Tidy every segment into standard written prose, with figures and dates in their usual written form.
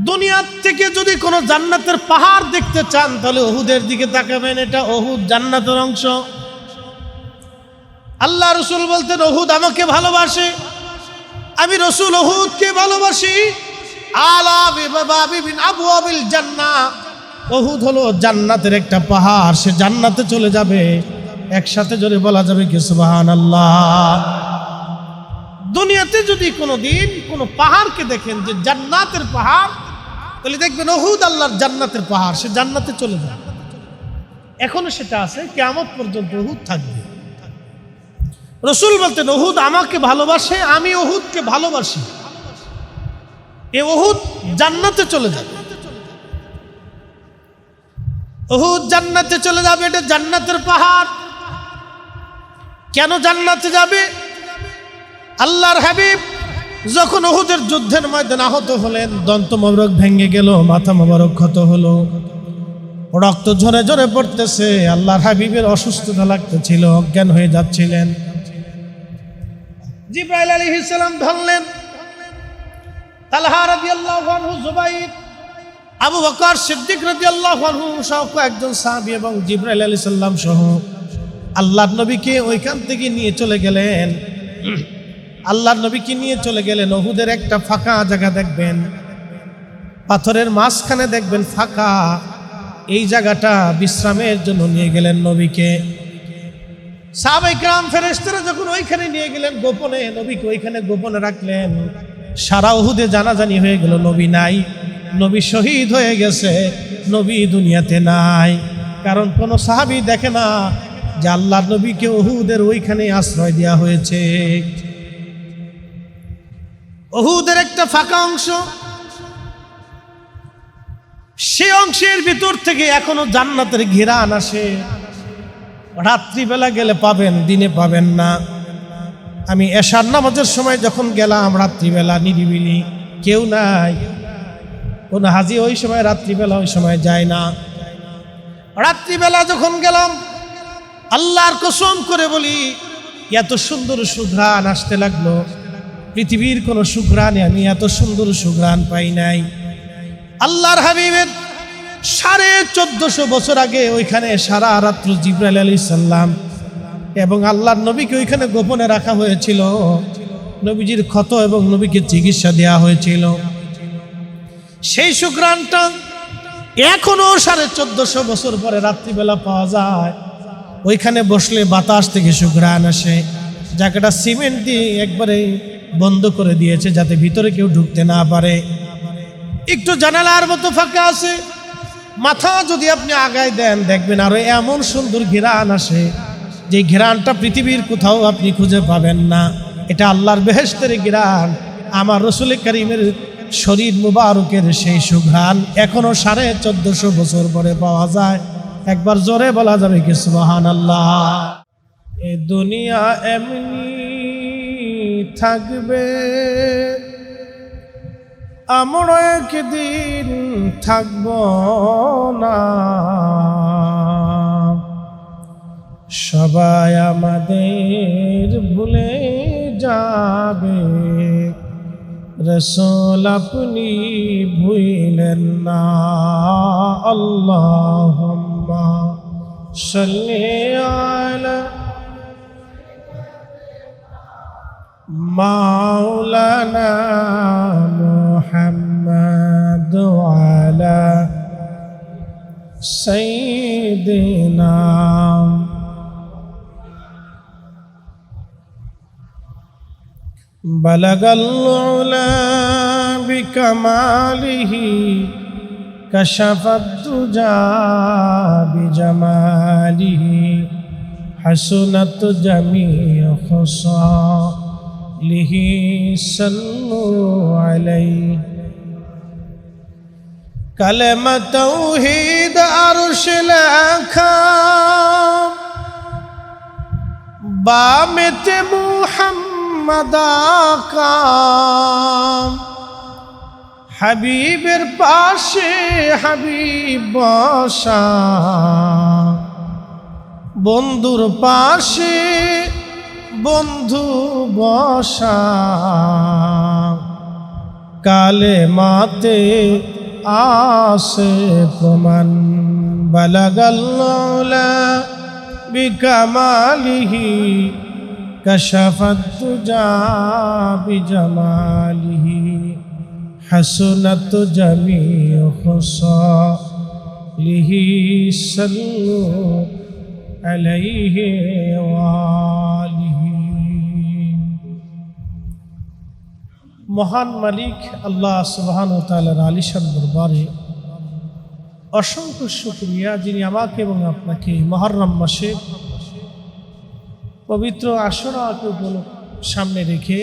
দুনিয়ার থেকে যদি কোনো জান্নাতের পাহাড় দেখতে চান তাহলে উহুদের দিকে তাকাবেন। এটা উহুদ জান্নাতের অংশ। আল্লাহ রসুল বলতেন উহুদ আমাকে ভালোবাসে, আমি রসুল উহুদকে ভালোবাসি। আলা বিবাবি বিন আবওয়াবিল জান্নাহ, উহুদ হলো জান্নাতের একটা পাহাড়, সে জান্নাতে চলে যাবে। একসাথে জোরে বলা যাবে কি সুবহানাল্লাহ। দুনিয়াতে যদি কোনো দিন কোনো পাহাড়কে দেখেন যে জান্নাতের পাহাড়, তাহলে দেখবেন উহুদ আল্লাহর জান্নাতের পাহাড়, সে জান্নাতে চলে যাবে। এখনো সেটা আছে, কিয়ামত পর্যন্ত উহুদ থাকবে। রসুল বলতেন উহুদ আমাকে ভালোবাসে, আমি উহুদকে ভালোবাসি। এ উহুদ জান্নাতে চলে যাবে, উহুদ জান্নাতে চলে যাবে। এটা জান্নাতের পাহাড়। কেন জান্নাতে যাবে? আল্লাহর হাবিব যখন উহুদের যুদ্ধের ময়দানে আহত হলেন, দন্ত মোবারক ভেঙে গেল, মাথা মোবারক ক্ষত হলো, রক্ত ঝরে ঝরে পড়তেছে। আল্লাহর হাবিবের অসুস্থতা লাগতেছিল, অজ্ঞান হয়ে যাচ্ছিলেন। জিবরাইল আলাইহিস সালাম ধরলেন। তালহা রাদিয়াল্লাহু আনহু, জুবাইর, আবু বকর সিদ্দিক রাদিয়াল্লাহু আনহু সহ একজন সাহাবী এবং জিবরাইল আলাইহিস সালাম সহ আল্লাহর নবীকে ওইখান থেকে নিয়ে চলে গেলেন। আল্লাহর নবীকে নিয়ে চলে গেলেন। উহুদের একটা ফাঁকা জায়গা দেখবেন, পাথরের মাঝখানে দেখবেন ফাঁকা, এই জায়গাটা বিশ্রামের জন্য নিয়ে গেলেন নবীকে। সাহাবায়ে কেরাম ফেরেশতারা যখন ওইখানে নিয়ে গেলেন গোপনে, নবীকে ওইখানে গোপনে রাখলেন। সারা উহুদে জানাজানি হয়ে গেল নবী নাই, নবী শহীদ হয়ে গেছে, নবী দুনিয়াতে নাই। কারণ কোন সাহাবী দেখে না যে আল্লাহর নবীকে উহুদের ওইখানে আশ্রয় দেওয়া হয়েছে। উহুদের একটা ফাঁকা অংশ, সে অংশের ভিতর থেকে এখনো জান্নাতের ঘিরান আসে। রাত্রিবেলা গেলে পাবেন, দিনে পাবেন না। আমি এশার নামাজের সময় যখন গেলাম, রাত্রিবেলা নিরিবিলি, কেউ নাই, কোন হাজি ওই সময় রাত্রিবেলা ওই সময় যায় না। রাত্রিবেলা যখন গেলাম, আল্লাহর কসম করে বলি, এত সুন্দর সুঘ্রাণ আসতে লাগলো। পৃথিবীর কোন সুঘ্রাণে আমি এত সুন্দর সুঘ্রাণ পাই নাই। আল্লাহর হাবিবের 1450 বছর আগে ওইখানে সারা রাত্র জিবরাইল আলাইহিস সালাম এবং আল্লাহর নবীকে ওইখানে গোপনে রাখা হয়েছিল। নবীজির ক্ষত এবং নবীকে চিকিৎসা দেওয়া হয়েছিল। সেই সুঘ্রাণটা এখনো 1450 বছর পরে রাত্রিবেলা পাওয়া যায়। ওইখানে বসলে বাতাস থেকে সুঘ্রাণ আসে। জায়গাটা সিমেন্ট দিয়ে একবারে বন্ধ করে দিয়েছে যাতে ভিতরে কেউ ঢুকতে না পারে। একটু জানালার মতো ফাঁকা আছে, মাথা যদি আপনি আগায় দেন দেখবেন আরো এমন সুন্দর ঘেরান আসে, যে ঘেরানটা পৃথিবীর কোথাও আপনি খুঁজে পাবেন না। এটা আল্লাহর বেহেশতের ঘেরান, আমার রসুল করিমের শরীর মুবারকের সেই সুঘ্রাণ এখনো 1450 বছর পরে পাওয়া যায়। একবার জোরে বলা যাবে কি সুবহানাল্লাহ। এ দুনিয়া এমনি থাকবে, আমরা একদিন থাকব না। সবাই আমাদের ভুলে যাবে, রাসূল আপনি ভুলেন না। আল্লাহুম্মা সাল্লি আলা মাওলানা মুহাম্মদ ওয়ালা সাইয়্যিদিনা বালাগাল উলা বিকামালিহি কাশাফাদ দুজা বিজামালিহি হাসুনাত জামিউ খুসালিহি সাল্লু আলাইহি। কালেমা তাওহীদ আরশ লেখা, বামেতে মুহাম্মদ আকা, হাবিবের পাশে হাবিব বসা, বন্ধুর পাশে বন্ধু বসা। কালে মাতে আসে প্রমাণ বালাগাল্লাউলা বিকামালিহি কাশাফাত তুজা বিজামালিহি হাসুনাত জামিউ খুসালিহি সাল্লু আলাইহি ওয়ালিহি। মহান মালিক আল্লাহ সুবহানাহু ওয়া তাআলার আলিশান দরবারে অসংখ্য শুকরিয়া, যিনি আমাকে এবং আপনাকে মুহররম মাসে পবিত্র আশুরাকে সামনে রেখে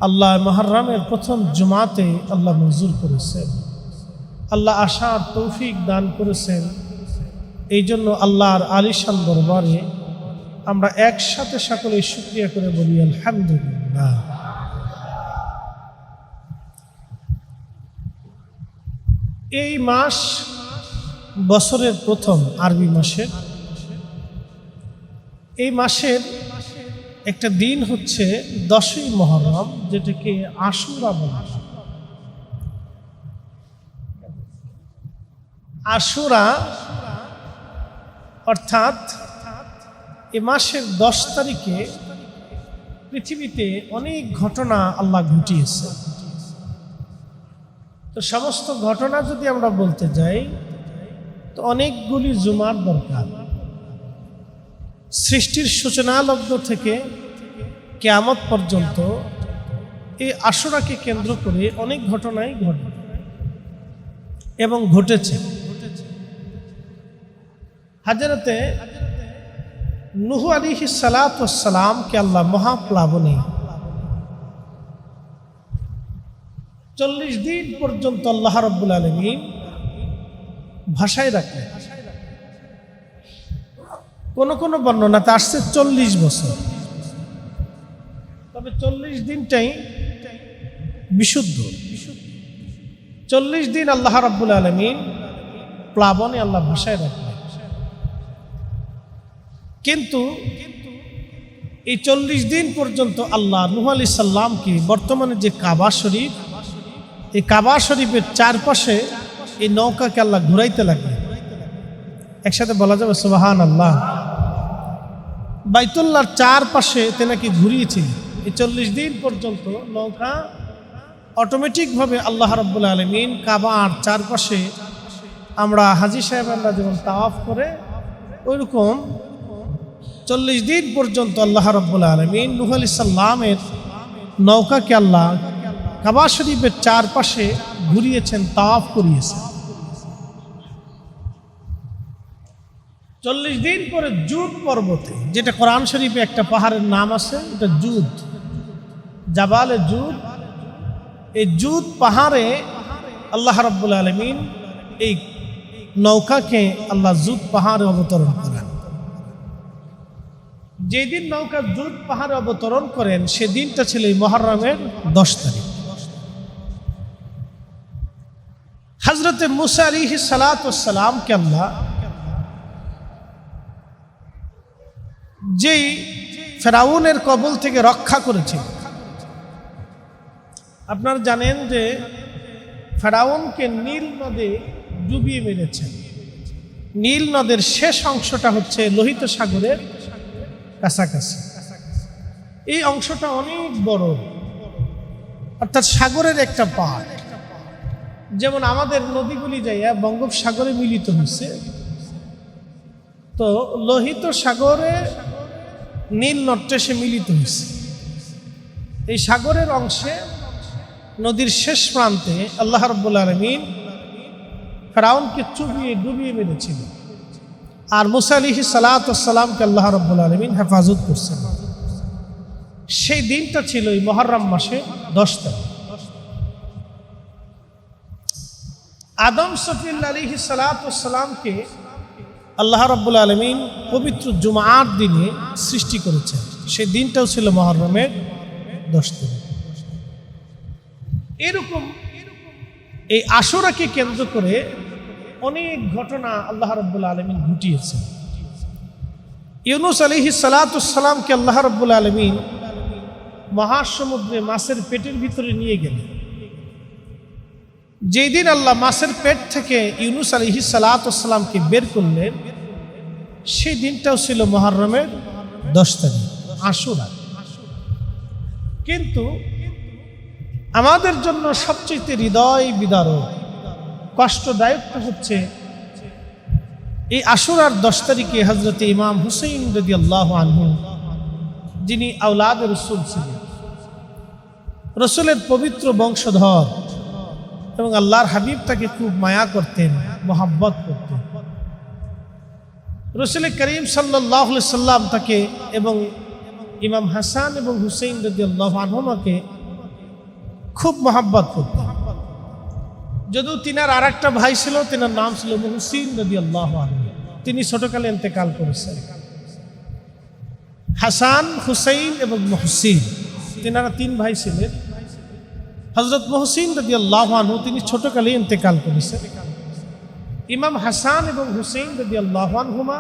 আল্লাহ মুহররমের প্রথম জুমাতে আল্লাহ মঞ্জুর করেছেন। আল্লাহ আশার তৌফিক দান করেছেন। এই জন্য আল্লাহর আলিশান দরবারে আমরা একসাথে সকলে শুকরিয়া করে বলি আলহামদুলিল্লাহ। এই মাস বছরের প্রথম আরবি মাসের, এই মাসের একটা দিন হচ্ছে 10ই মুহররম, যেটাকে আশুরা বলা হয়। আশুরা অর্থাৎ এই মাসের 10 তারিখে পৃথিবীতে অনেক ঘটনা আল্লাহ ঘটিয়েছে। তো সমস্ত ঘটনা যদি আমরা বলতে যাই তো অনেকগুলি জুমার দরকার। সৃষ্টির সূচনা লগ্ন থেকে কিয়ামত পর্যন্ত এই আশুরাকে কেন্দ্র করে অনেক ঘটনাই ঘটে এবং ঘটেছে। হযরতে নূহ আলাইহিস সালাতু ওয়াস সালামকে আল্লাহ মহাপ্লাবনে 40 দিন পর্যন্ত আল্লাহ রাব্বুল আলামিন ভাষায় রাখলেন। কোন কোন বর্ণনাতে আসছে 40 বছর, তবে 40 দিনটাই বিশুদ্ধ। 40 দিন আল্লাহ রাব্বুল আলামিন প্লাবনে আল্লাহ ভাষায় রাখলেন। কিন্তু এই 40 দিন পর্যন্ত আল্লাহ নূহ আলাইহিস সালামকে বর্তমানে যে কাবা শরীফ, এই কাবা শরীফের চারপাশে এই নৌকাকে আল্লাহ ঘুরাইতে লাগলেন। একসাথে বলা যাবে সুবহানাল্লাহ। বাইতুল্লাহর চারপাশে তেনাকে ঘুরিয়েছিলেন। এই 40 দিন পর্যন্ত নৌকা অটোমেটিকভাবে আল্লাহ রাব্বুল আলামিন কাবার চারপাশে, আমরা হাজী সাহেবরা যেমন তাওয়াফ করে ওইরকম 40 দিন পর্যন্ত আল্লাহ রাব্বুল আলামিন নূহ আলাইহিস সালামের নৌকাকে আল্লাহ কাবা শরীফের চারপাশে ঘুরিয়েছেন, তাওয়াফ করিয়েছেন। 40 দিন পরে জুদ পর্বতে, যেটা কোরআন শরীফে একটা পাহাড়ের নাম আছে, এটা জুদ, জাবালে জুদ। এই জুদ পাহাড়ে আল্লাহ রাব্বুল আলামিন এই নৌকাকে আল্লাহ জুদ পাহাড়ে অবতরণ করেন। যেদিন নৌকা জুদ পাহাড়ে অবতরণ করেন সেদিনটা ছিল এই মুহররমের 10 তারিখ। হযরতে মুসা আলাইহিস সালাতু ওয়াস সালামকে আল্লাহ যেই ফেরাউনের কবল থেকে রক্ষা করেছিল। আপনারা জানেন যে ফেরাউনকে নীল নদে ডুবিয়ে মেরেছেন। নীল নদের শেষ অংশটা হচ্ছে লোহিত সাগরের কাছাকাছি। এই অংশটা অনেক বড়, অর্থাৎ সাগরের একটা পার্ট। যেমন আমাদের নদীগুলি যাইয়া বঙ্গোপসাগরে মিলিত হয়েছে, তো লোহিত সাগরে নীল নদটা সে মিলিত হয়েছে। এই সাগরের অংশে নদীর শেষ প্রান্তে আল্লাহ রাব্বুল আলামিন ফেরাউনকে ডুবিয়ে মেরেছিল, আর মুসা আলাইহিস সালাতু ওয়াস সালামকে আল্লাহ রাব্বুল আলামিন হেফাজত করছেন। সেই দিনটা ছিল এই মুহররম মাসে 10 তারিখ। আদম সফিউল্লাহ আলাইহিস সালাতু ওয়াস সালামকে আল্লাহ রাব্বুল আলামিন পবিত্র জুমার দিনে সৃষ্টি করেছেন। সেই দিনটাও ছিল মুহররমের 10 তারিখ। এরকম এই আশুরাকে কেন্দ্র করে অনেক ঘটনা আল্লাহ রাব্বুল আলামিন ঘটিয়েছেন। ইউনূস আলাইহিস সালাতু ওয়াস সালামকে আল্লাহ রাব্বুল আলামিন মহাসমুদ্রে মাছের পেটের ভিতরে নিয়ে গেলেন। যেই দিন আল্লাহ মাছের পেট থেকে ইউনুস আলাইহিস সালাতু ওয়াস সালামকে বের করলেন, সেই দিনটাও ছিল মুহররমের 10 তারিখ, আশুরা। কিন্তু আমাদের জন্য সবচেয়ে হৃদয় বিদারক, কষ্টদায়ক হচ্ছে এই আশুরার 10 তারিখে হযরত ইমাম হুসাইন রাদিয়াল্লাহু আনহু, যিনি আওলাদে রাসূল ছিলেন, রাসূলের পবিত্র বংশধর, এবং আল্লাহর হাবিব তাকে খুব মায়া করতেন, মোহাব্বত করতেন। রাসূল করিম সাল্লাল্লাহু আলাইহি সাল্লাম তাকে এবং ইমাম হাসান এবং হুসাইন রাদিয়াল্লাহু আনহুমাকে খুব মোহাব্বত করতেন। যদিও তিনার আরেকটা ভাই ছিল, তিনার নাম ছিল মুহসিন রাদিয়াল্লাহু আনহু, তিনি ছোটকালে ইন্তেকাল করেছেন। হাসান, হুসাইন এবং মুহসিন, তিনারা 3 ভাই ছিলেন। হযরত মুহসিন রাদিয়াল্লাহু আনহু তিনি ছোটকালে ইন্তেকাল করেছেন। ইমাম হাসান এবং হুসাইন রাদিয়াল্লাহু আনহুমা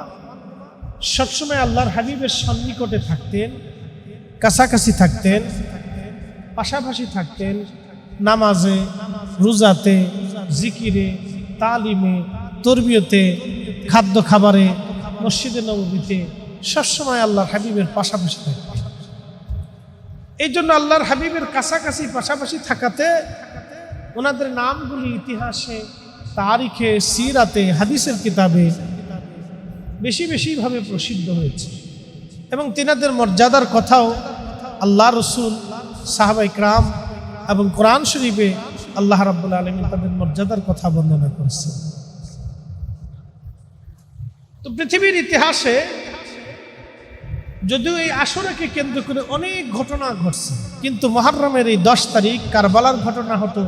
সবসময় আল্লাহর হাবিবের সন্নিকটে থাকতেন, কাছাকাছি থাকতেন, পাশাপাশি থাকতেন, নামাজে, রোজাতে, জিকিরে, তালিমে, তরবিয়তে, খাদ্য খাবারে, মসজিদে নববীতে সবসময় আল্লাহর হাবিবের পাশাপাশি থাকতেন। এই জন্য আল্লাহর হাবিবের কাছাকাছি পাশাপাশি থাকাতে ওনাদের নামগুলি ইতিহাসে, তারিখে, সিরাতে, হাদিসের কিতাবে বেশি বেশিভাবে প্রসিদ্ধ হয়েছে। এবং তিনাদের মর্যাদার কথাও আল্লাহ রসুল, সাহাবা ইকরাম এবং কোরআন শরীফে আল্লাহ রাব্বুল আলামিন তাদের মর্যাদার কথা বর্ণনা করেছেন। তো পৃথিবীর ইতিহাসে যদিও এই আশুরাকে কেন্দ্র করে অনেক ঘটনা ঘটছে, কিন্তু মুহররমের এই 10 তারিখ কারবালার ঘটনা হতো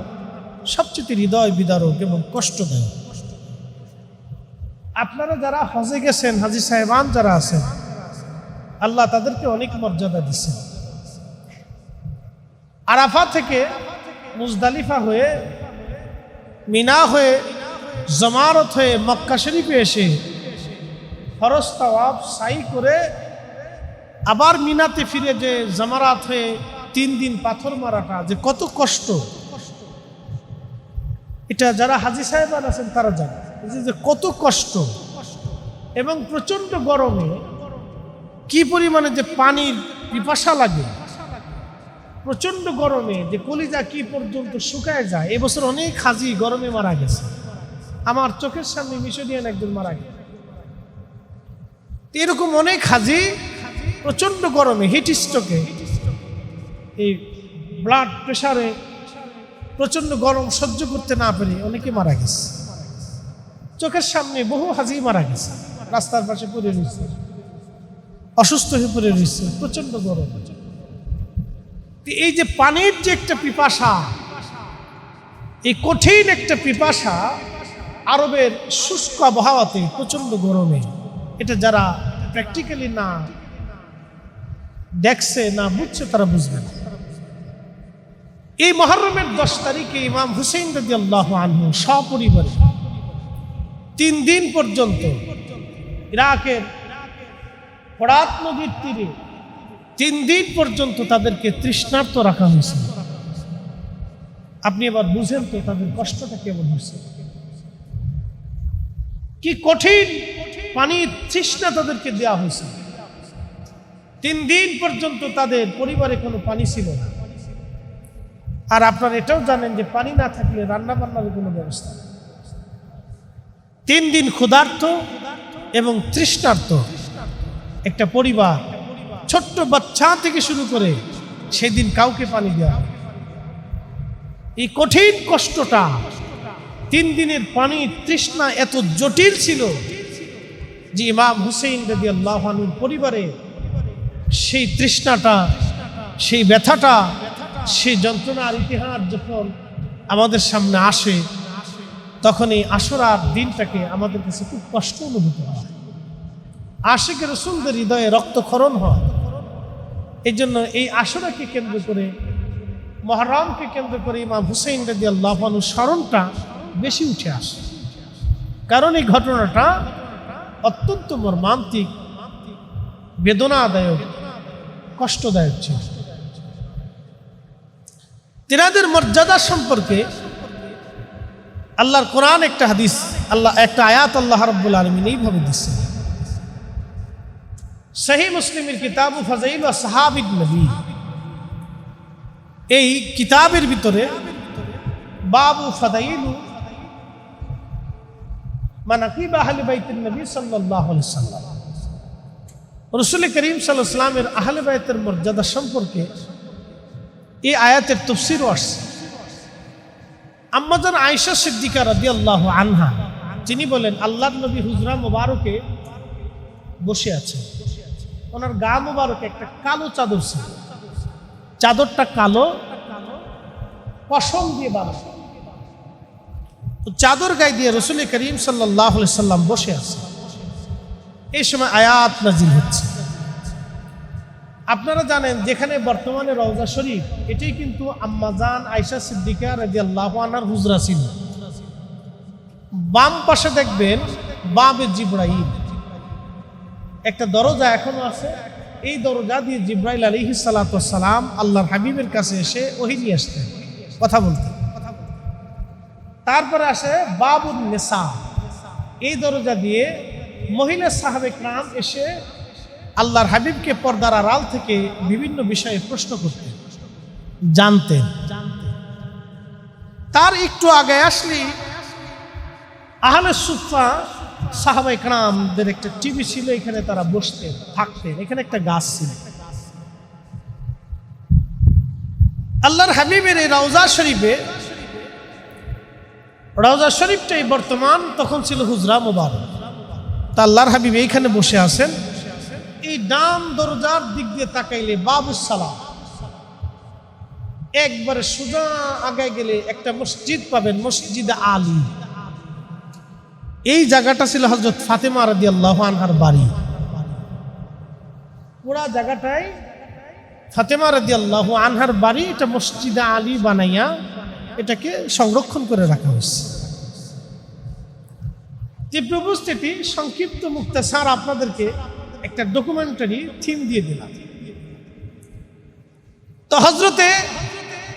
সবচেয়ে হৃদয় বিদারক এবং কষ্টদায়ক। আপনারা যারা হজে গেছেন, হাজী সাহেবান যারা আছেন, আল্লাহ তাদেরকে অনেক মর্যাদা দিচ্ছেন। আরাফা থেকে মুজদালিফা হয়ে, মিনা হয়ে, জমারত হয়ে মক্কা শরীফে এসে ফরজ তাওয়াফ সাই করে আবার মিনাতে ফিরে যে জামারাত হয়ে 3 দিন পাথর মারাটা যে কত কষ্ট, এটা যারা হাজী সাহেবান আছেন তারা জানে যে কত কষ্ট। এবং প্রচন্ড গরমে কি পরিমাণে যে পানির পিপাসা লাগে, প্রচন্ড গরমে যে কলিজা কি পর্যন্ত শুকায় যায়। এবছর অনেক হাজী গরমে মারা গেছে, আমার চোখের সামনে মিশরিয়ান একজন মারা গেছে। এরকম অনেক হাজী প্রচন্ড গরমে, হিট স্ট্রোকে, এই ব্লাড প্রেশারে প্রচন্ড গরম সহ্য করতে না পেরে অনেকে মারা গেছে। চোখের সামনে বহু হাজী মারা গেছে, রাস্তার পাশে পড়ে রয়েছে, অসুস্থ হয়ে পড়ে রয়েছে, প্রচন্ড গরম। এই যে পানির যে একটা পিপাসা, এই কঠিন একটা পিপাসা আরবের শুষ্ক আবহাওয়াতে প্রচন্ড গরমে, এটা যারা প্র্যাকটিক্যালি না দেখছে, না বুঝছে, তারা বুঝবে না। এই মুহররমের 10 তারিখে ইমাম হুসাইন রাদিয়াল্লাহু আনহু সপরিবারে 3 দিন পর্যন্ত ইরাকের ফোরাত নদীর তীরে 3 দিন পর্যন্ত তাদেরকে তৃষ্ণার্ত রাখা হয়েছে। আপনি এবার বুঝেন তো তাদের কষ্টটা কেমন হয়েছে, কি কঠিন পানির তৃষ্ণা তাদেরকে দেওয়া হয়েছে। 3 দিন পর্যন্ত তাদের পরিবারে কোনো পানি ছিল না। আর আপনারা এটাও জানেন যে পানি না থাকলে রান্না বান্নার কোনো ব্যবস্থা নেই। 3 দিন ক্ষুধার্ত এবং তৃষ্ণার্ত একটা পরিবার, ছোট্ট বাচ্চা থেকে শুরু করে সেদিন কাউকে পানি দেওয়া হয়। এই কঠিন কষ্টটা, 3 দিনের পানি তৃষ্ণা এত জটিল ছিল যে ইমাম হুসাইন রাদিয়াল্লাহু আনহুর পরিবারে সেই তৃষ্ণাটা, সেই ব্যথাটা, সেই যন্ত্রণার ইতিহাস যখন আমাদের সামনে আসে, তখন এই আশুরার দিনটাকে আমাদের কাছে খুব কষ্ট অনুভূত হয়। আশিকে রাসূলদের হৃদয়ে রক্তক্ষরণ হয়। এই জন্য এই আশুরাকে কেন্দ্র করে, মুহররমকে কেন্দ্র করে ইমাম হুসাইন রাদিয়াল্লাহু আনহুর স্মরণটা বেশি উঠে আসে। কারণ এই ঘটনাটা অত্যন্ত মর্মান্তিক, বেদনাদায়ক, কষ্টদায়ক ছিল। তিনাদের মর্যাদা সম্পর্কে আল্লাহর কোরআন একটা হাদিস, আল্লাহ একটা আয়াত আল্লাহ রাব্বুল আলামিন এইভাবে দিচ্ছে। সহিহ মুসলিমের কিতাবু ফাযাইল আসহাবিন নবী, এই কিতাবের ভিতরে বাবু ফাদাইলু মানাকিব আহলে বাইতুন নবী সাল্লাল্লাহু আলাইহি ওয়াসাল্লাম, রাসূল করিম সাল্লাল্লাহু আলাইহি ওয়াসাল্লামের আহলে বাইতের মর্যাদা সম্পর্কে এই আয়াতের তাফসীরও আসছে। আম্মাজান আয়েশা সিদ্দিকা রাদিয়াল্লাহু আনহা তিনি বলেন, আল্লাহর নবী হুজরা মোবারকে বসে আছেন, ওনার গা মোবারকে একটা কালো চাদর ছিল, চাদরটা কালো, পশম দিয়ে বাঁধা। তো চাদর গায়ে দিয়ে রাসূল করিম সাল্লাল্লাহু আলাইহি সাল্লাম বসে আছে। এই সময় আয়াত নাজিল হচ্ছে। আপনারা জানেন যেখানে বর্তমানে রওজা শরীফ, এটাই কিন্তু আম্মাজান আয়েশা সিদ্দিকা রাদিয়াল্লাহু আনহার হুজরা ছিল। বাম পাশে দেখবেন বাবে জিবরাইল, একটা দরজা এখনো আছে, এই দরজা দিয়ে জিবরাইল আলাইহিস সালাতু ওয়াস সালাম আল্লাহর হাবিবের কাছে এসে ওহী নিয়ে আসতেন, কথা বলতেন। তারপরে আসে বাবুন নিসা, এই দরজা দিয়ে মহিলা সাহাবে কিরাম এসে আল্লাহর হাবিবকে পর্দার আড়াল থেকে বিভিন্ন বিষয়ে প্রশ্ন করতেন, জানতেন। তার একটু আগে আসলে আহলে সুফা সাহাবায়ে কিরামদের একটা টিভি ছিল, এখানে তারা বসতেন থাকতেন, এখানে একটা গাছ ছিল। আল্লাহর হাবিবের এই রওজা শরীফে, রওজা শরীফটাই বর্তমান, তখন ছিল হুজরা মোবারক। তা আল্লাহর হাবিব এইখানে বসে আছেন। এই ডান দরজার দিক দিয়ে তাকাইলে বাবুস সালাম, একবারে সোজা আগে গেলে একটা মসজিদ পাবেন, মসজিদে আলী। এই জায়গাটা ছিল হযরত ফাতেমা রাদিয়াল্লাহু আনহার বাড়ি। পুরা জায়গাটাই ফাতেমা রাদিয়াল্লাহু আনহার বাড়ি। এটা মসজিদে আলী বানাইয়া এটাকে সংরক্ষণ করে রাখা হয়েছে। যে উপস্থিতি সংক্ষিপ্ত মুক্তাসার আপনাদেরকে একটা ডকুমেন্টারি থিম দিয়ে দিলাম। তো হযরতে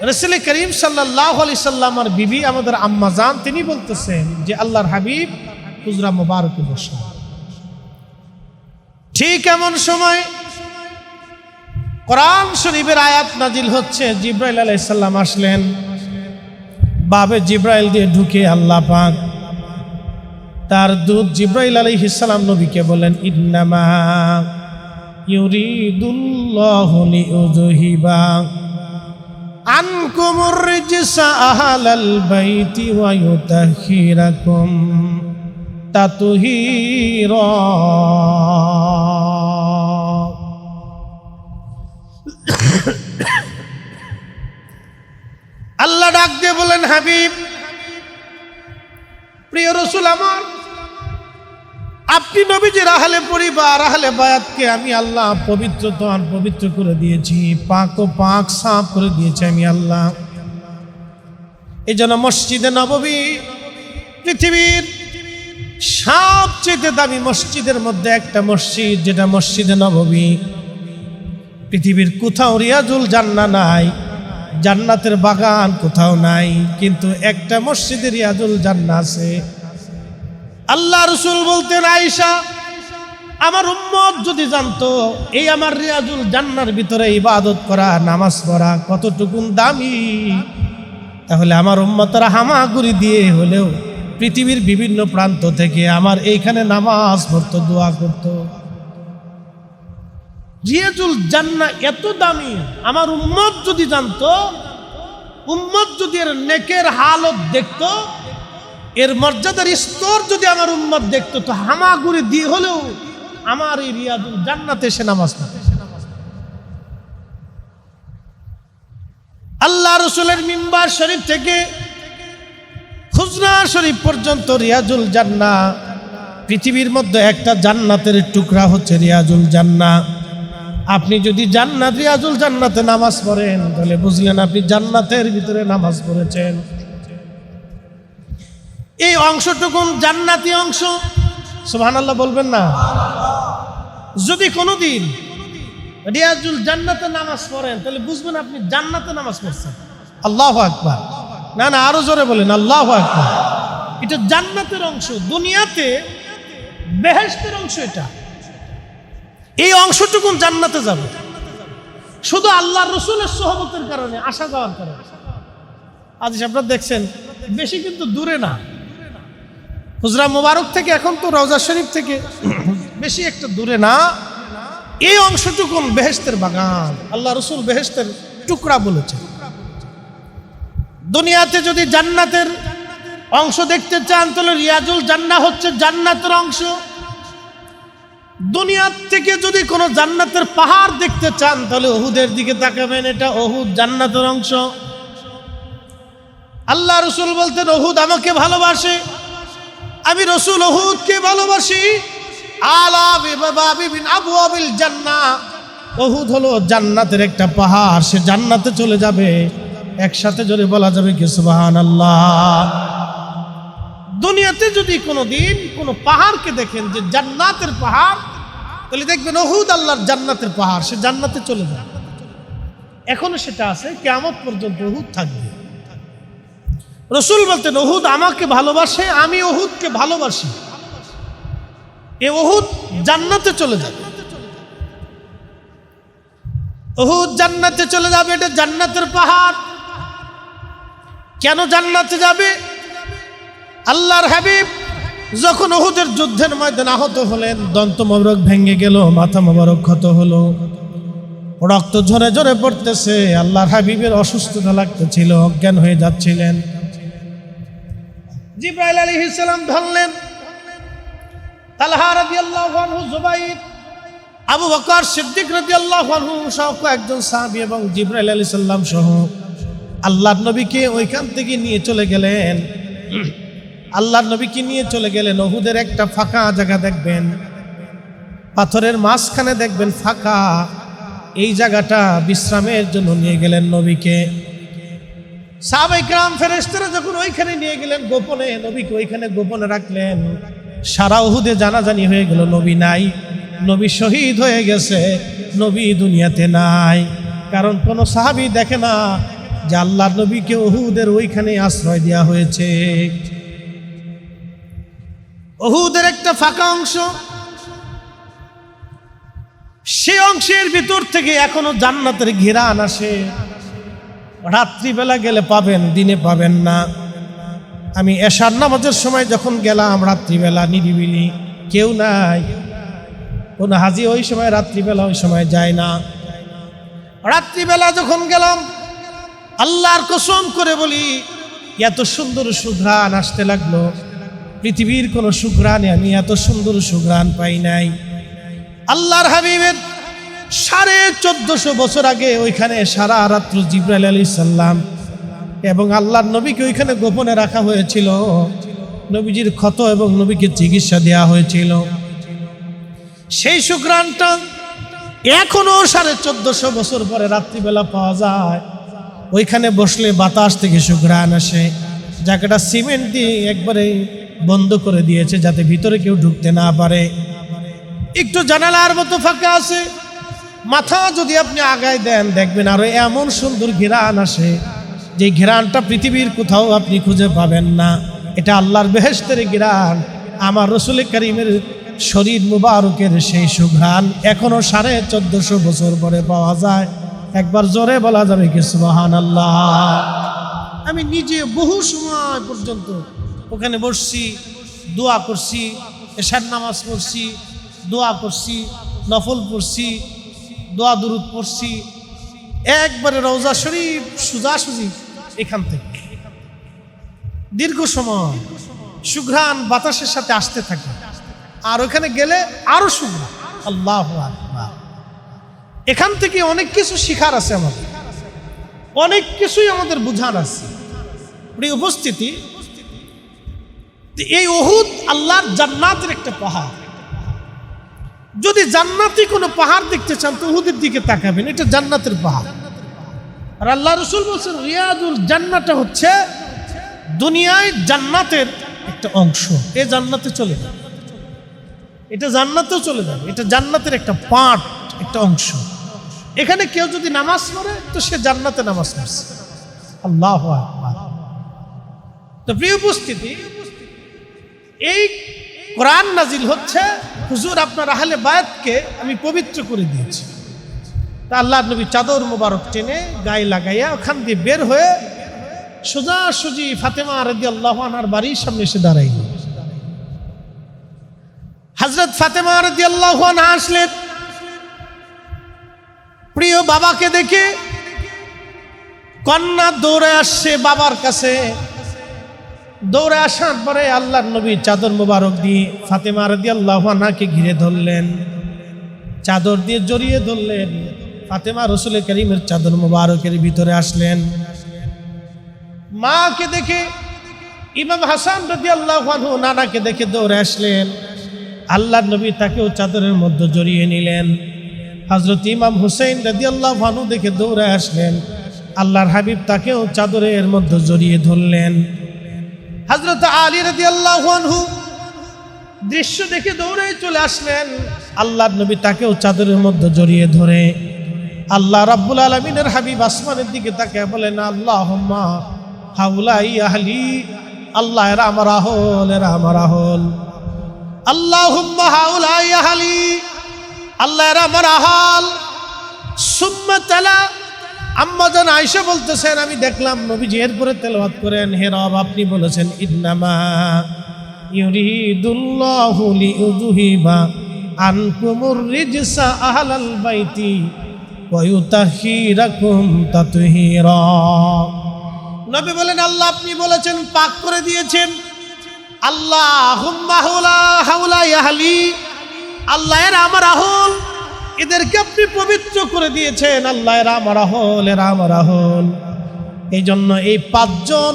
রাসূল করিম সাল্লাল্লাহু আলাইহি সাল্লামের বিবি আমাদের আম্মা জান, তিনি বলতেছেন যে আল্লাহর হাবিব হুজরা মোবারকে বসে। ঠিক এমন সময় কোরআন শরীফের আয়াত নাজিল হচ্ছে। জিবরাইল আলাইহিস সালাম আসলেন, বাবে জিবরাইল দিয়ে ঢুকে আল্লাহ পাক তার দূত জিবরাইল আলাইহিস সালাম নবীকে বলেন, ইন্নামা ইউরিদুল্লাহু লিইউযহিবা আনকুমুর রিজসা আহলাল বাইতি ওয়া ইউতাহহিরাকুম তাতহীরা। আল্লাহ ডাক দিয়ে বলেন, হাবিব, প্রিয় রাসূল আমার, আপনি নবীজির আহলে পরিবার, আহলে বায়াতকে আমি আল্লাহ পবিত্র করে দিয়েছি, পাক ও পাক সাফ করে দিয়েছি আমি আল্লাহ। এই জন্য মসজিদে নববী পৃথিবীর সবচেয়ে দামি মসজিদের মধ্যে একটা মসজিদ, যেটা মসজিদে নববী। পৃথিবীর কোথাও রিয়াজুল জান্নাহ নাই, জান্নাতের বাগান কোথাও নাই, কিন্তু একটা মসজিদে রিয়াজুল জান্নাহ আছে। আল্লাহ রাসূল বলতেন, আয়েশা, আমার উম্মত যদি জানতো এই আমার রিয়াজুল জান্নাহর ভিতরে ইবাদত করা, নামাজ পড়া কতটুকু দামি, তাহলে আমার উম্মতরা হামাগুড়ি দিয়ে হলেও পৃথিবীর বিভিন্ন প্রান্ত থেকে আমার এইখানে নামাজ পড়তো, দোয়া করতো। রিয়াজুল জান্নাহ এত দামি, আমার উম্মত যদি জানতো, উম্মত যদি এর নেকের হালত দেখতো, এর মর্যাদার স্তর যদি আমার উম্মত দেখতো, তো হামাগুড়ি দিয়ে হলেও আমার এই রিয়াজুল জান্নাতে এসে নামাজ পড়তো। আল্লাহ রাসূলের মিম্বার শরীফ থেকে হুজরা শরীফ পর্যন্ত রিয়াজুল জান্নাহ, পৃথিবীর মধ্যে একটা জান্নাতের টুকরা হচ্ছে রিয়াজুল জান্নাহ। আপনি যদি জান্নাত রিয়াজুল জান্নাতে নামাজ পড়েন, তাহলে বুঝলেন আপনি জান্নাতের ভিতরে নামাজ পড়েছেন। এই অংশটুকু জান্নাতি অংশ, সুবহানাল্লাহ বলবেন না? যদি কোনোদিন রিয়াজুল জান্নাতে নামাজ পড়েন, তাহলে বুঝবেন আপনি জান্নাতে নামাজ পড়ছেন। আল্লাহু আকবার। না, আরো জোরে বলেন, আল্লাহু আকবার। এটা জান্নাতের অংশ, দুনিয়াতে বেহেশতের অংশ। এটা এই অংশটুকুন জান্নাতে যাবে শুধু আল্লাহ রসুলের সোহবতের কারণে, আসা যাওয়ার কারণে। আজ আপনারা দেখছেন বেশি কিন্তু দূরে না, হুজরা মোবারক থেকে এখন তো রওজা শরীফ থেকে বেশি একটা দূরে না। এই অংশটুকুন বেহেশতের বাগান, আল্লাহ রসুল বেহেশতের টুকরা বলেছেন। দুনিয়াতে যদি জান্নাতের অংশ দেখতে চান তাহলে রিয়াজুল জান্নাহ হচ্ছে জান্নাতের অংশ। দুনিয়ার থেকে যদি কোনো জান্নাতের পাহাড় দেখতে চান তাহলে উহুদের দিকে তাকাবেন, এটা উহুদ জান্নাতের অংশ। আল্লাহ রসুল বলতেন উহুদ আমাকে ভালোবাসে, আমি রসুল উহুদকে ভালোবাসি। আলা বিবাবি বিন আবওয়াবিল জান্নাহ, উহুদ হলো জান্নাতের একটা পাহাড়, সে জান্নাতে চলে যাবে। একসাথে যদি বলা যাবে কি সুবহানাল্লাহ। দুনিয়াতে যদি কোনোদিন কোনো পাহাড়কে দেখেন যে জান্নাতের পাহাড়, তাহলে দেখবেন উহুদ আল্লাহর জান্নাতের পাহাড়, সে জান্নাতে চলে যাবে। এখনো সেটা আছে, কিয়ামত পর্যন্ত উহুদ থাকবে। রসুল বলতেন উহুদ আমাকে ভালোবাসে, আমি উহুদকে ভালোবাসি। এ উহুদ জান্নাতে চলে যাবে, উহুদ জান্নাতে চলে যাবে। এটা জান্নাতের পাহাড়। কেন জান্নাতে যাবে? আল্লাহর হাবিব যখন উহুদের যুদ্ধের ময়দানে আহত হলেন, দন্ত মোবারক ভেঙে গেল, মাথা মোবারক ক্ষত হলো, রক্ত ঝরে ঝরে পড়তেছে। আল্লাহর হাবিবের অসুস্থতা লাগতেছিল, অজ্ঞান হয়ে যাচ্ছিলেন। জিবরাইল আলাইহিস সালাম ধরলেন। তালহা রাদিয়াল্লাহু আনহু, জুবাইর, আবু বকর সিদ্দিক রাদিয়াল্লাহু আনহু সহ একজন সাহাবী এবং জিবরাইল আলাইহিস সালাম সহ আল্লাহর নবীকে ওইখান থেকে নিয়ে চলে গেলেন। আল্লাহর নবীকে নিয়ে চলে গেলেন উহুদের একটা ফাঁকা জায়গা দেখবেন, পাথরের মাঝখানে দেখবেন ফাঁকা, এই জায়গাটা বিশ্রামের জন্য নিয়ে গেলেন নবীকে। সাহাবায়ে কেরাম ফেরেশতারা যখন ওইখানে নিয়ে গেলেন গোপনে, নবীকে ওইখানে গোপনে রাখলেন। সারা উহুদে জানাজানি হয়ে গেল নবী নাই, নবী শহীদ হয়ে গেছে, নবী দুনিয়াতে নাই। কারণ কোন সাহাবী দেখে না যে আল্লাহর নবীকে উহুদের ওইখানে আশ্রয় দেওয়া হয়েছে। উহুদের একটা ফাঁকা অংশ, সে অংশের ভিতর থেকে এখনো জান্নাতের ঘেরান আসে। রাত্রিবেলা গেলে পাবেন, দিনে পাবেন না। আমি এশার নামাজের সময় যখন গেলাম, রাত্রিবেলা নিরিবিলি, কেউ নাই, কোন হাজি ওই সময় রাত্রিবেলা ওই সময় যায় না। রাত্রিবেলা যখন গেলাম, আল্লাহর কসম করে বলি, এত সুন্দর সুঘ্রাণ আসতে লাগলো, পৃথিবীর কোন সুঘ্রাণে আমি এত সুন্দর সুঘ্রাণ পাই নাই। আল্লাহর হাবিবের 1450 বছর আগে ওইখানে সারা রাত্র জিবরাইল আলাইহিস সালাম এবং আল্লাহর নবীকে ওইখানে গোপনে রাখা হয়েছিল। নবীজির ক্ষত এবং নবীকে চিকিৎসা দেওয়া হয়েছিল। সেই সুঘ্রাণটা এখনো 1450 বছর পরে রাত্রিবেলা পাওয়া যায়। ওইখানে বসলে বাতাস থেকে সুঘ্রাণ আসে। জায়গাটা সিমেন্ট দিয়ে একবারে বন্ধ করে দিয়েছে যাতে ভিতরে কেউ ঢুকতে না পারে। একটু জানালার মতো ফাঁকা আছে, মাথা যদি আপনি আগায় দেন দেখবেন আরো এমন সুন্দর ঘেরান আসে, যে ঘেরানটা পৃথিবীর কোথাও আপনি খুঁজে পাবেন না। এটা আল্লাহর বেহেশতের ঘেরান, আমার রসুল করিমের শরীর মুবারকের সেই সুঘ্রাণ এখনো 1450 বছর পরে পাওয়া যায়। একবার জোরে বলা যাবে কি সুবহানাল্লাহ। আমি নিজে বহু সময় পর্যন্ত ওখানে বসছি, দোয়া করছি, এশার নামাজ পড়ছি, দোয়া করছি, নফল পড়ছি, দোয়া দুরুদ পড়ছি। একবারে রওজা শরীফ সোজাসুজি এখান থেকে দীর্ঘ সময় সুঘ্রাণ বাতাসের সাথে আসতে থাকে। আর ওখানে গেলে আরো সুঘ্রাণ। আল্লাহু আকবার। এখান থেকে অনেক কিছু শিখার আছে, আমাদের অনেক কিছুই আমাদের বুঝার আছে। প্রিয় উপস্থিতি, এই উহুদ আল্লাহর জান্নাতের একটা পাহাড়। যদি জান্নাতি কোনো পাহাড় দেখতে চান তো উহুদের দিকে তাকাবেন, এটা জান্নাতের পাহাড়। আর আল্লাহ রাসূল বলেছেন রিয়াদুল জান্নাতটা হচ্ছে দুনিয়ায় জান্নাতের একটা অংশ। এ জান্নাতে চলে যাবে, এটা জান্নাতেও চলে যাবে, এটা জান্নাতের একটা পার্ট, একটা অংশ। এখানে কেউ যদি নামাজ পড়ে তো সে জান্নাতে নামাজ পড়ছে। আল্লাহু আকবার। তো প্রিয় উপস্থিতি, এই কোরআন নাজিল হচ্ছে, হুজুর আপনার আহলে বায়াতকে আমি পবিত্র করে দিয়েছি। তা আল্লাহর নবী চাদর মোবারক টেনে গায়ে লাগাইয়া ওখান দিয়ে বের হয়ে সোজাসুজি ফাতেমা রাদিয়াল্লাহু আনহার বাড়ির সামনে এসে দাঁড়াইল। হযরত ফাতেমা রাদিয়াল্লাহু আনহা আসলেন, প্রিয় বাবাকে দেখে কন্যা দৌড়ে আসছে বাবার কাছে। দৌড়ে আসার পরে আল্লাহর নবী চাদর মোবারক দিয়ে ফাতেমা রাদিয়াল্লাহু আনহাকে ঘিরে ধরলেন, চাদর দিয়ে জড়িয়ে ধরলেন। ফাতেমা রাসূল কারীমের চাদর মোবারকের ভিতরে আসলেন। মাকে দেখে ইমাম হাসান রাদিয়াল্লাহু আনহু নানাকে দেখে দৌড়ে আসলেন। আল্লাহর নবী তাকেও চাদরের মধ্যে জড়িয়ে নিলেন। হযরত ইমাম হুসাইন রাদিয়াল্লাহু আনহু দেখে দৌড়ে আসলেন। আল্লাহর হাবিব তাকেও চাদরের মধ্যে জড়িয়ে ধরলেন। হযরত আলী রাদিয়াল্লাহু আনহু দৃশ্য দেখে দৌড়ে চলে আসলেন। আল্লাহর নবী তাকেও চাদরের মধ্যে জড়িয়ে ধরে আল্লাহ রাব্বুল আলামিনের হাবিব আসমানের দিকে তাকিয়ে বলেন, আল্লাহুম্মা হাউলাই আহলি, আল্লাহ এরা আমার আহল, এরা আমার আহল। আল্লাহুম্মা হাউলাই আহলি, আল্লাহ এরা আমার আহল। সুম্মা তালা, আম্মা জান আয়েশা বলতেছেন, আমি দেখলাম নবীজি এরপরে তেলাওয়াত করেন, হে রব আপনি বলেছেন ইন্নামা ইউরিদুল্লাহু লিইউযহিবা আনকুমুর রিজসা আহলাল বাইতি ওয়া ইউতাহহিরাকুম তাতহীরা। নবী বলেন, আল্লাহ আপনি বলেছেন পাক করে দিয়েছেন। আল্লাহুম্মা হাউলাই আহলি, আল্লাহ এরা আমার আহল, এদেরকে আপনি পবিত্র করে দিয়েছেন। আল্লাহ এরা আমার আহল, এরা আমার আহল। এই জন্য এই পাঁচজন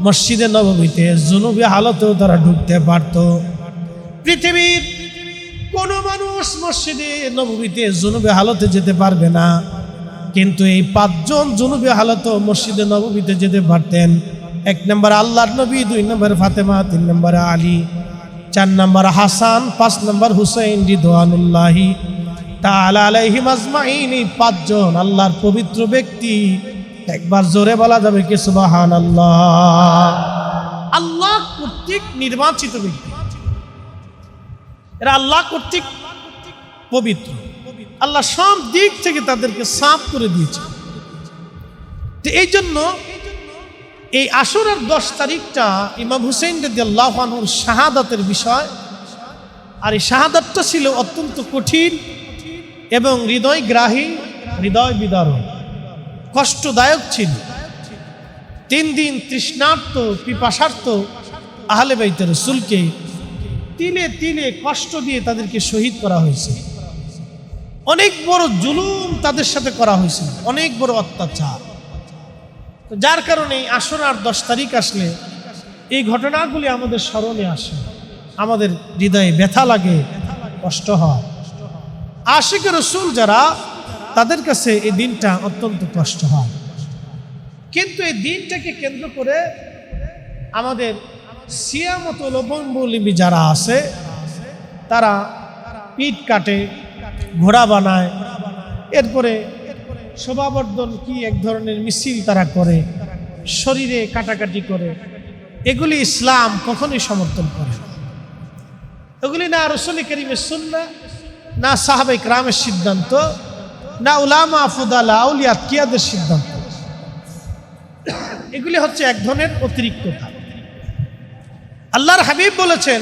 মসজিদে নববীতে জুনুবি হালতেও তারা ঢুকতে পারত। পৃথিবীর কোনো মানুষ মসজিদে নববীতে জুনুবি হালতে যেতে পারবে না, কিন্তু এই পাঁচজন জুনুবি হালতেও মসজিদে নববীতে যেতে পারতেন। 1 নম্বর আল্লাহর নবী, 2 নম্বর ফাতেমা, 3 নম্বর আলী, 4 নম্বর হাসান, 5 নম্বর হুসাইন রিদওয়ানুল্লাহি তাআলা আলাইহিম আজমাইন। এই পাঁচজন আল্লাহর পবিত্র ব্যক্তি। একবার জোরে বলা যাবে কি সুবহানাল্লাহ? আল্লাহ কর্তৃক নির্বাচিত ব্যক্তি, এরা আল্লাহ কর্তৃক পবিত্র। আল্লাহ সব দিক থেকে তাদেরকে সাফ করে দিয়েছে। তো এই জন্য এই আশুরার 10 তারিখটা ইমাম হুসাইন রাদিয়াল্লাহু আনহুর শাহাদাতের বিষয়। আর এই শাহাদাতটা ছিল অত্যন্ত কঠিন এবং হৃদয়গ্রাহী, হৃদয় বিদারক, কষ্টদায়ক ছিল। 3 দিন তৃষ্ণার্ত পিপাসার্ত আহলে বাইতের রাসূলকে তিলে তিলে কষ্ট দিয়ে তাদেরকে শহীদ করা হয়েছে। অনেক বড় জুলুম তাদের সাথে করা হয়েছিল, অনেক বড় অত্যাচার। যার কারণে আশুরার 10 তারিখ আসলে এই ঘটনাগুলি আমাদের স্মরণে আসে, আমাদের হৃদয়ে ব্যথা লাগে, কষ্ট হয়। আশিক রাসূল যারা, তাদের কাছে এই দিনটা অত্যন্ত কষ্ট হয়। কিন্তু এই দিনটাকে কেন্দ্র করে আমাদের সিয়ামতলবম্বলিবি যারা আছে, তারা পিঠ কাটে, ঘোড়া বানায়, এরপরে শোভাবর্ধন কি এক ধরনের মিছিল তারা করে, শরীরে কাটাকাটি করে। এগুলি ইসলাম কখনোই সমর্থন করে না। এগুলি না রাসূল কারীমের সুন্নাহ, না সাহাবায়ে কেরামের সিদ্ধান্ত, না উলামা ফুদালা আউলিয়া কিয়াদের সিদ্ধান্ত। এগুলি হচ্ছে এক ধরনের অতিরিক্ততা। আল্লাহর হাবিব বলেছেন,